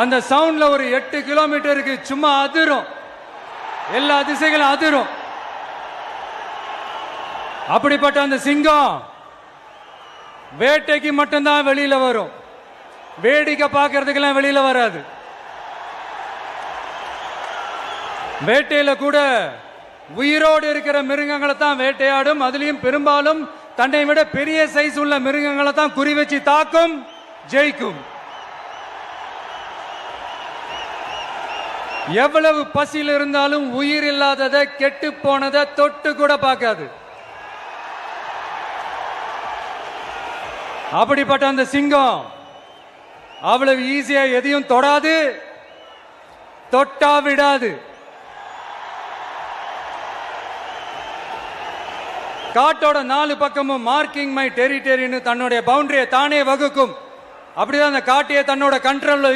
அந்த சவுண்ட்ல ஒரு 8 கிலோமீட்டருக்கு சும்மா அதிரும், எல்லா திசைகளும் அதிரும். அப்படிப்பட்ட அந்த சிங்கம் வேட்டைக்கு மட்டும்தான் வெளியில வரும், வேடிக்கை பார்க்கறதுக்கெல்லாம் வெளியில வராது. வேட்டையில கூட உயிரோடு இருக்கிற மிருகங்களை தான் வேட்டையாடும். அதுலயும் பெரும்பாலும் தன்னை விட பெரிய சைஸ் உள்ள மிருகங்களை தான் குறி வச்சு தாக்கும், ஜெயிக்கும். எவ்வளவு பசியில் இருந்தாலும் உயிர் இல்லாததை, கெட்டு போனதை தொட்டு கூட பார்க்காது. அப்படிப்பட்ட அந்த சிங்கம் அவ்வளவு ஈஸியா எதையும் தொடாது, தொட்டா விடாது. காட்டோட 4 பக்கமும் மார்க்கிங் மை டெரிட்டரின்னு தன்னுடைய பவுண்டரியை தானே வகுக்கும். அப்படிதான் அந்த காட்டையே தன்னோட கண்ட்ரோல்ல